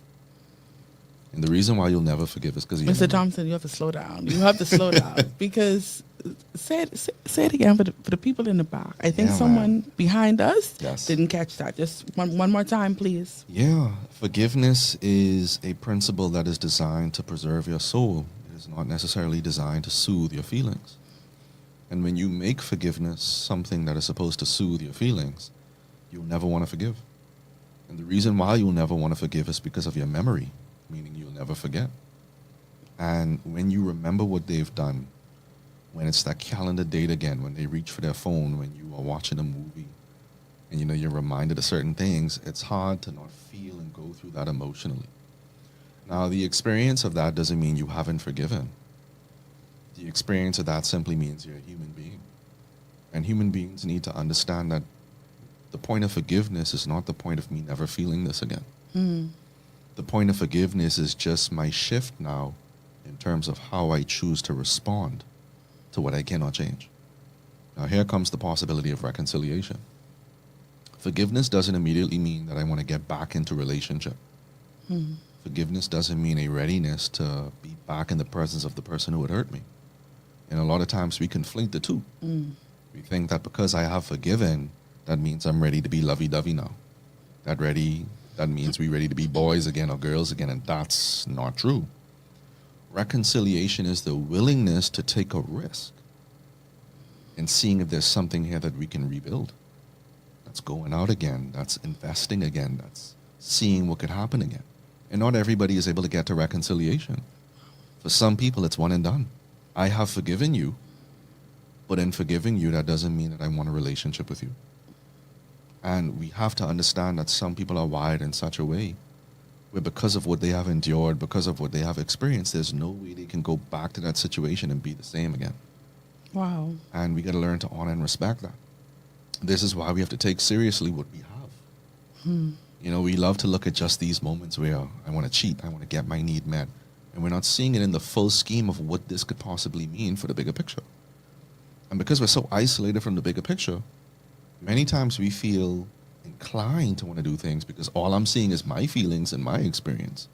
S1: And the reason why you'll never forgive is because
S3: Mr. Thompson, you have to slow down. You have to slow down because say it again for the people in the back. I think someone behind us didn't catch that. Just one more time, please.
S1: Yeah, forgiveness is a principle that is designed to preserve your soul. It is not necessarily designed to soothe your feelings. And when you make forgiveness something that is supposed to soothe your feelings, you'll never want to forgive. And the reason why you'll never want to forgive is because of your memory, meaning you'll never forget. And when you remember what they've done, when it's that calendar date again, when they reach for their phone, when you are watching a movie, and you're reminded of certain things, it's hard to not feel and go through that emotionally. Now, the experience of that doesn't mean you haven't forgiven. The experience of that simply means you're a human being. And human beings need to understand that the point of forgiveness is not the point of me never feeling this again. The point of forgiveness is just my shift now in terms of how I choose to respond to what I cannot change. Now, here comes the possibility of reconciliation. Forgiveness doesn't immediately mean that I want to get back into relationship. Forgiveness doesn't mean a readiness to be back in the presence of the person who had hurt me. And a lot of times we conflate the two. We think that because I have forgiven, that means I'm ready to be lovey-dovey now. That means we're ready to be boys again or girls again, and that's not true. Reconciliation is the willingness to take a risk and seeing if there's something here that we can rebuild. That's going out again. That's investing again. That's seeing what could happen again. And not everybody is able to get to reconciliation. For some people, it's one and done. I have forgiven you, but in forgiving you, that doesn't mean that I want a relationship with you. And we have to understand that some people are wired in such a way where because of what they have endured, because of what they have experienced, there's no way they can go back to that situation and be the same again.
S3: Wow.
S1: And we got to learn to honor and respect that. This is why we have to take seriously what we have. We love to look at just these moments where I want to cheat, I want to get my need met. And we're not seeing it in the full scheme of what this could possibly mean for the bigger picture. And because we're so isolated from the bigger picture, many times we feel inclined to want to do things because all I'm seeing is my feelings and my experience.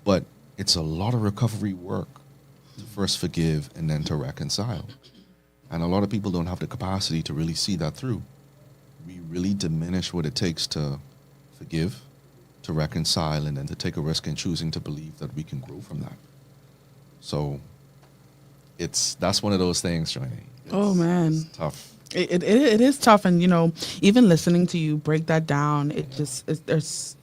S1: But it's a lot of recovery work to first forgive and then to reconcile. And a lot of people don't have the capacity to really see that through. We really diminish what it takes to forgive, to reconcile, and then to take a risk in choosing to believe that we can grow from that. So that's one of those things, Joinae.
S3: Oh, man.
S1: It's tough.
S3: It is tough. And, even listening to you break that down, there's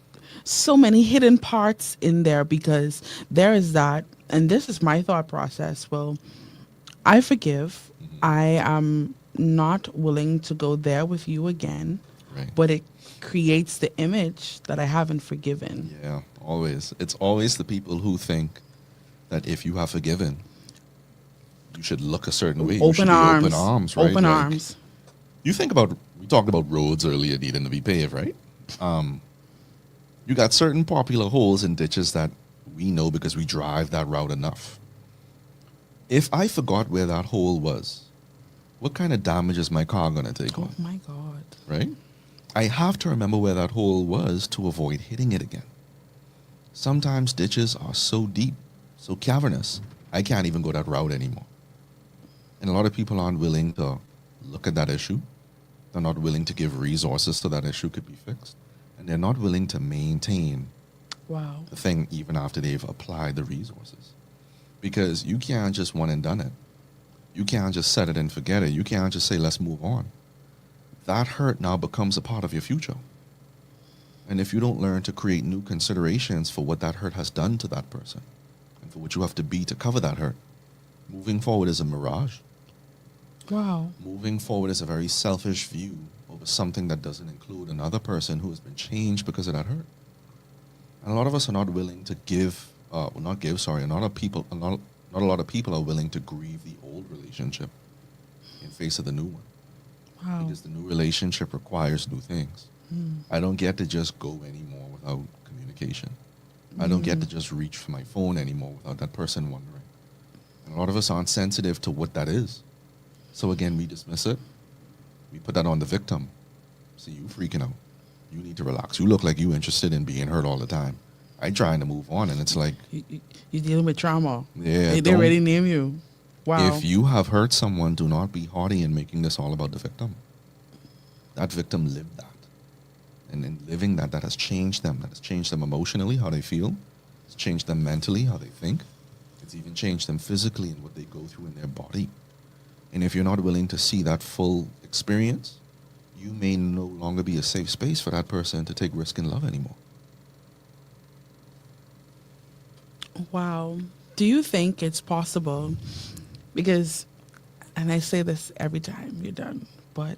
S3: so many hidden parts in there because there is that, and this is my thought process. Well, I forgive. I am not willing to go there with you again.
S1: Right.
S3: but it creates the image that I haven't forgiven.
S1: Yeah, always. It's always the people who think that if you have forgiven, you should look a certain way. You should
S3: Open
S1: be open
S3: arms.
S1: arms, right?
S3: Open
S1: Like,
S3: arms.
S1: you think about, we talked about roads earlier needing to be paved, right? You got certain popular holes and ditches that we know because we drive that route enough. If I forgot where that hole was, what kind of damage is my car going to take
S3: Oh
S1: on,
S3: my God.
S1: right? I have to remember where that hole was to avoid hitting it again. Sometimes ditches are so deep, so cavernous, I can't even go that route anymore. And a lot of people aren't willing to look at that issue. They're not willing to give resources so that issue could be fixed. And they're not willing to maintain
S3: Wow.
S1: the thing even after they've applied the resources. Because you can't just one and done it. You can't just set it and forget it. You can't just say, let's move on. That hurt now becomes a part of your future. And if you don't learn to create new considerations for what that hurt has done to that person and for what you have to be to cover that hurt, moving forward is a mirage.
S3: Wow.
S1: Moving forward is a very selfish view over something that doesn't include another person who has been changed because of that hurt. And a lot of us are not willing to give, not a lot of people, not a lot of people are willing to grieve the old relationship in face of the new one.
S3: Wow.
S1: Because the new relationship requires new things. I don't get to just go anymore without communication. I don't get to just reach for my phone anymore without that person wondering. And a lot of us aren't sensitive to what that is. So again, we dismiss it. We put that on the victim. See, you freaking out. You need to relax. You look like you interested in being hurt all the time. I'm trying to move on, and it's like,
S3: You're dealing with trauma.
S1: yeah,
S3: They
S1: don't-
S3: already name you. Wow.
S1: if you have hurt someone, do not be haughty in making this all about the victim. That victim lived that. And in living that, that has changed them. That has changed them emotionally, how they feel. It's changed them mentally, how they think. It's even changed them physically and what they go through in their body. And if you're not willing to see that full experience, you may no longer be a safe space for that person to take risk in love anymore.
S3: Wow. Do you think it's possible? Because, and I say this every time you're done, but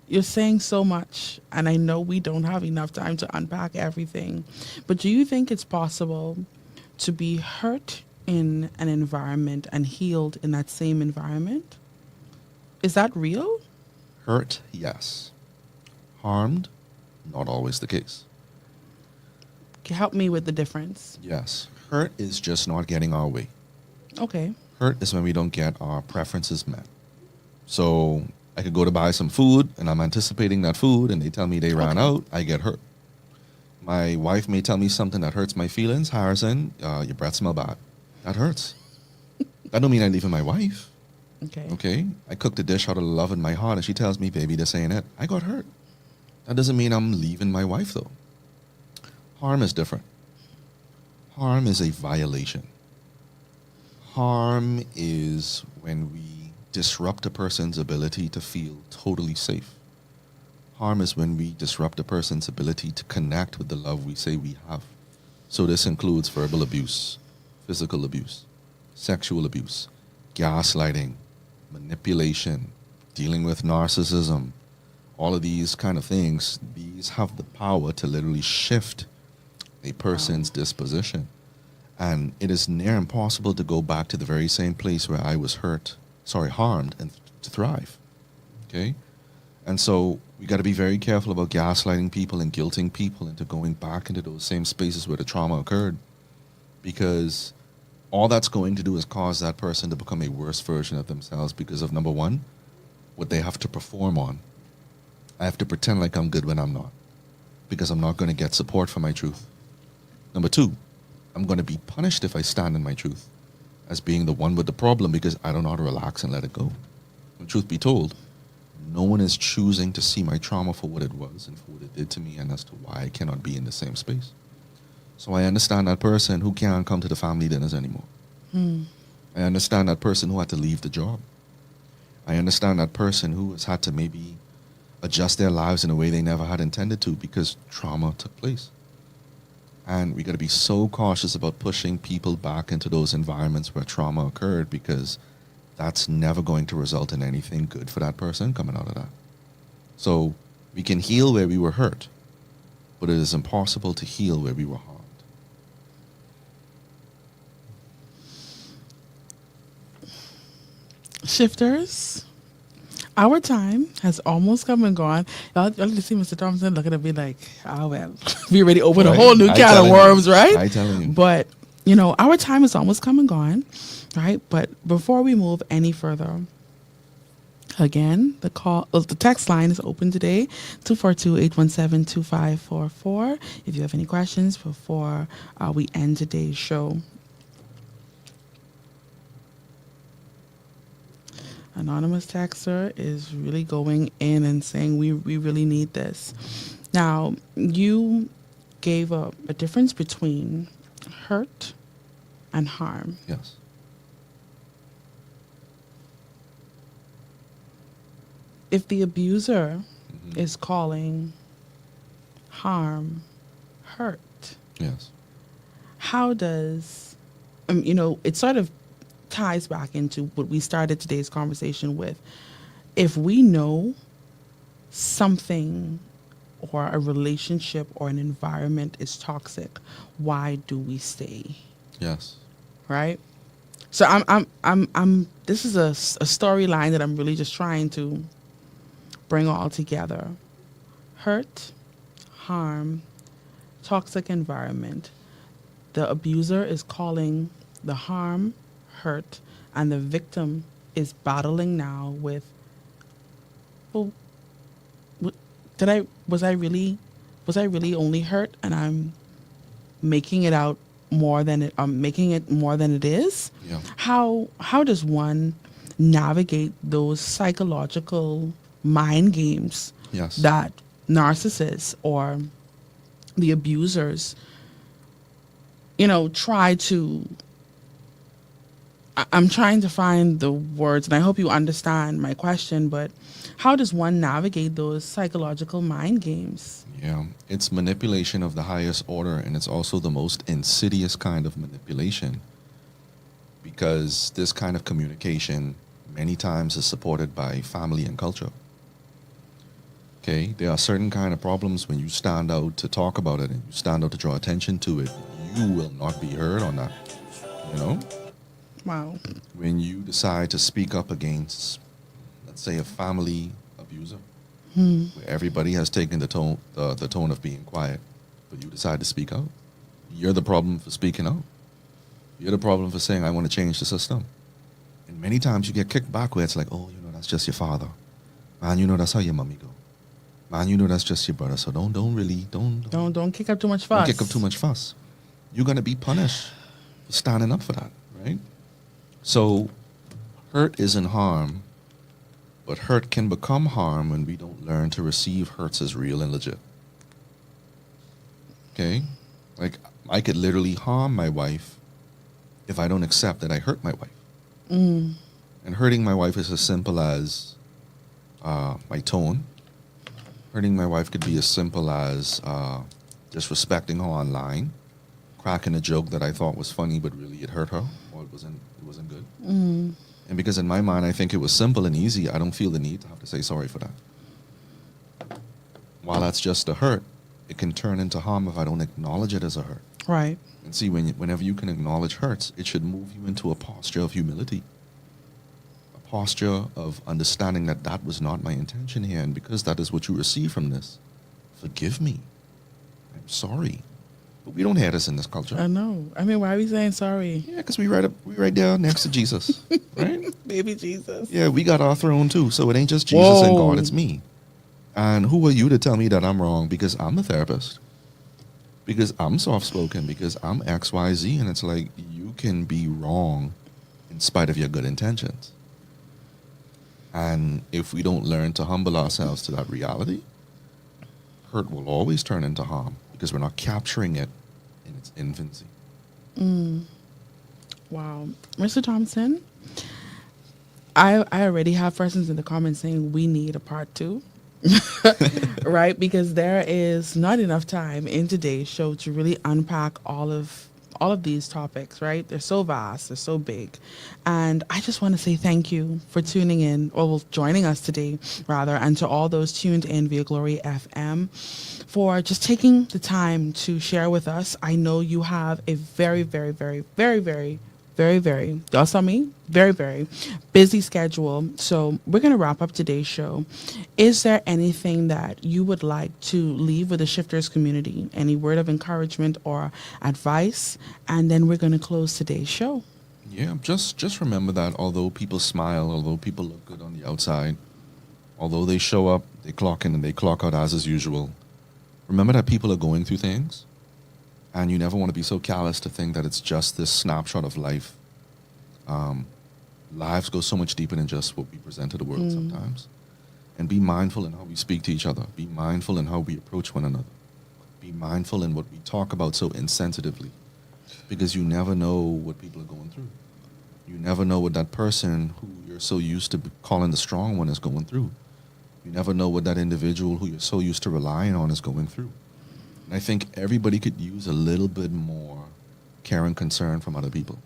S3: you're saying so much, and I know we don't have enough time to unpack everything. But do you think it's possible to be hurt in an environment and healed in that same environment? Is that real?
S1: Hurt, yes. Harmed, not always the case.
S3: Help me with the difference.
S1: Yes. Hurt is just not getting our way.
S3: Okay.
S1: Hurt is when we don't get our preferences met. So I could go to buy some food and I'm anticipating that food and they tell me they ran out, I get hurt. My wife may tell me something that hurts my feelings. Harrison, your breath smell bad. That hurts. That don't mean I'm leaving my wife.
S3: Okay.
S1: Okay? I cooked a dish out of love in my heart and she tells me, baby, this ain't it. I got hurt. That doesn't mean I'm leaving my wife though. Harm is different. Harm is a violation. Harm is when we disrupt a person's ability to feel totally safe. Harm is when we disrupt a person's ability to connect with the love we say we have. So this includes verbal abuse, physical abuse, sexual abuse, gaslighting, manipulation, dealing with narcissism. All of these kind of things, these have the power to literally shift a person's disposition. And it is near impossible to go back to the very same place where I was harmed, and to thrive. Okay? And so we got to be very careful about gaslighting people and guilting people into going back into those same spaces where the trauma occurred. Because all that's going to do is cause that person to become a worse version of themselves because of, number one, what they have to perform on. I have to pretend like I'm good when I'm not, because I'm not going to get support for my truth. Number two, I'm going to be punished if I stand in my truth as being the one with the problem because I don't know how to relax and let it go. When truth be told, no one is choosing to see my trauma for what it was and for what it did to me and as to why I cannot be in the same space. So I understand that person who can't come to the family dinners anymore. I understand that person who had to leave the job. I understand that person who has had to maybe adjust their lives in a way they never had intended to because trauma took place. And we got to be so cautious about pushing people back into those environments where trauma occurred because that's never going to result in anything good for that person coming out of that. So We can heal where we were hurt, but it is impossible to heal where we were harmed.
S3: Shifters, our time has almost come and gone. Y'all just see Mr. Thompson looking at me like, oh, well, we already opened a
S1: Right?
S3: whole new
S1: I
S3: can of
S1: telling you.
S3: worms, right?
S1: I telling you.
S3: But, you know, our time has almost come and gone, right? But before we move any further, again, the text line is open today, 242-817-2544. If you have any questions before we end today's show. Anonymous texter is really going in and saying we really need this. Now, you gave a difference between hurt and harm.
S1: Yes.
S3: If the abuser is calling harm hurt,
S1: Yes.
S3: how does, you know, it sort of ties back into what we started today's conversation with. If we know something or a relationship or an environment is toxic, why do we stay?
S1: Yes.
S3: Right? So I'm this is a storyline that I'm really just trying to bring all together. Hurt, harm, toxic environment. The abuser is calling the harm hurt, and the victim is battling now with, well, was I really only hurt, and I'm making it out more than I'm making it more than it is?
S1: Yeah.
S3: How does one navigate those psychological mind games
S1: Yes.
S3: that narcissists or the abusers, you know, try to, I'm trying to find the words, and I hope you understand my question, but how does one navigate those psychological mind games?
S1: Yeah. It's manipulation of the highest order, and it's also the most insidious kind of manipulation, because this kind of communication many times is supported by family and culture. Okay, there are certain kind of problems when you stand out to talk about it and you stand out to draw attention to it, you will not be heard on that. You know?
S3: Wow.
S1: When you decide to speak up against, let's say, a family abuser, where everybody has taken the tone of being quiet, but you decide to speak out, you're the problem for speaking out. You're the problem for saying, I want to change the system. And many times you get kicked back where it's like, oh, you know, that's just your father. Man, you know, that's how your mommy go. Man, you know, that's just your brother. So don't
S3: Don't kick up too much
S1: don't
S3: fuss.
S1: kick up too much fuss. You're going to be punished for standing up for that, right? So hurt isn't harm, but hurt can become harm when we don't learn to receive hurts as real and legit. Okay? Like, I could literally harm my wife if I don't accept that I hurt my wife. And hurting my wife is as simple as my tone. Hurting my wife could be as simple as disrespecting her online, cracking a joke that I thought was funny, but really it hurt her, or it wasn't good. And because in my mind I think it was simple and easy, I don't feel the need to have to say sorry for that. While that's just a hurt, it can turn into harm if I don't acknowledge it as a hurt.
S3: Right.
S1: And see, whenever you can acknowledge hurts, it should move you into a posture of humility, a posture of understanding that that was not my intention here, and because that is what you receive from this, forgive me. I'm sorry. But we don't have this in this culture.
S3: I know. I mean, why are we saying sorry?
S1: Yeah, because we right there next to Jesus, right?
S3: Baby Jesus.
S1: Yeah, we got our throne too, so it ain't just Jesus and
S3: Whoa.
S1: God, it's me. And who are you to tell me that I'm wrong? Because I'm a therapist. Because I'm soft-spoken. Because I'm XYZ. And it's like, you can be wrong in spite of your good intentions. And if we don't learn to humble ourselves to that reality, hurt will always turn into harm because we're not capturing it in its infancy.
S3: Wow. Mr. Thompson, I already have persons in the comments saying we need a part 2. Right? Because there is not enough time in today's show to really unpack all of all of these topics, right? They're so vast, they're so big. And I just want to say thank you for tuning in, or well, joining us today, rather, and to all those tuned in via Glory FM for just taking the time to share with us. I know you have a very, very, very, very, very, very, very, that's on me, very, very busy schedule. So we're going to wrap up today's show. Is there anything that you would like to leave with the Shifters community? Any word of encouragement or advice? And then we're going to close today's show.
S1: Yeah, just remember that although people smile, although people look good on the outside, although they show up, they clock in and they clock out as usual, remember that people are going through things. And you never want to be so callous to think that it's just this snapshot of life. Lives go so much deeper than just what we present to the world sometimes. And be mindful in how we speak to each other. Be mindful in how we approach one another. Be mindful in what we talk about so insensitively. Because you never know what people are going through. You never know what that person who you're so used to calling the strong one is going through. You never know what that individual who you're so used to relying on is going through. I think everybody could use a little bit more care and concern from other people.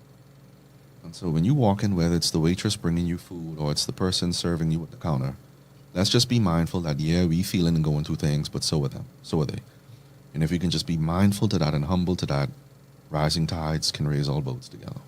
S1: And so when you walk in, whether it's the waitress bringing you food or it's the person serving you at the counter, let's just be mindful that, yeah, we feeling and going through things, but so are them. So are they. And if we can just be mindful to that and humble to that, rising tides can raise all boats together.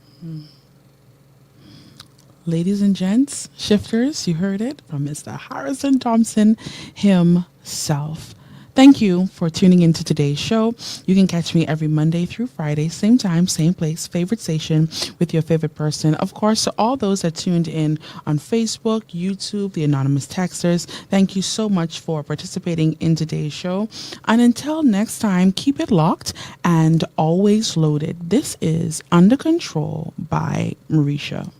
S3: Ladies and gents, Shifters, you heard it from Mr. Harrison Thompson himself. Thank you for tuning into today's show. You can catch me every Monday through Friday, same time, same place, favorite station with your favorite person. Of course, to all those that tuned in on Facebook, YouTube, the Anonymous Texters, thank you so much for participating in today's show. And until next time, keep it locked and always loaded. This is Under Control by Marisha.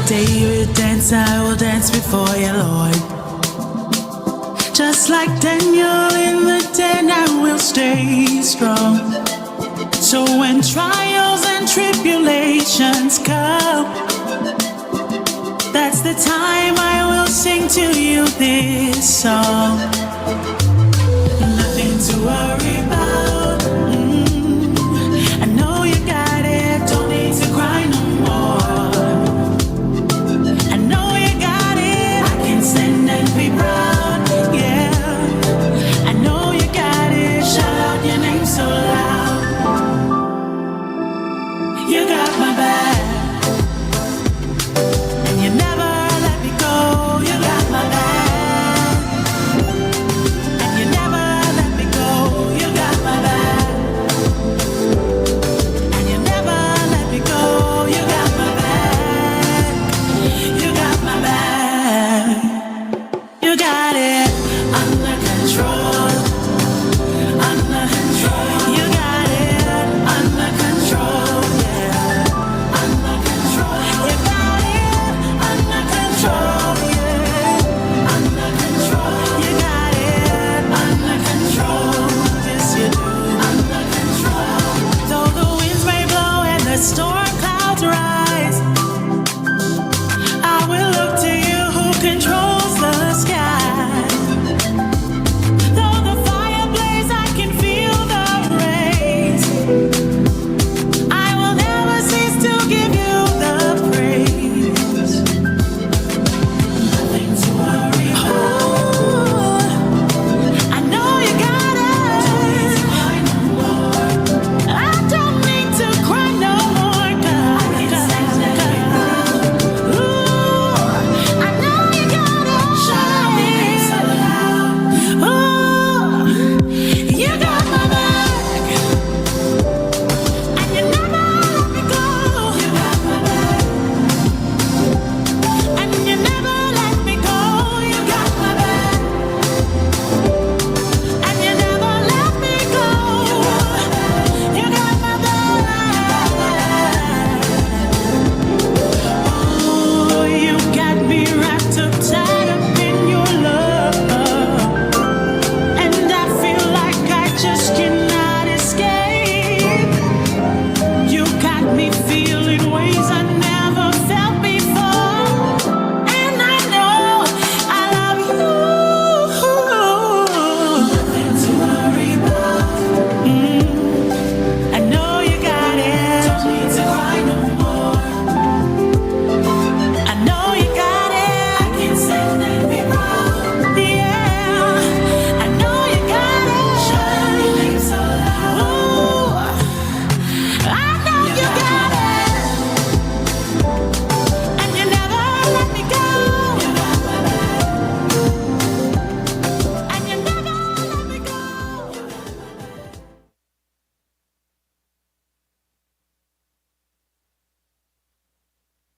S4: David dance, I will dance before you, Lord. Just like Daniel in the den, I will stay strong. So when trials and tribulations come, that's the time I will sing to you this song.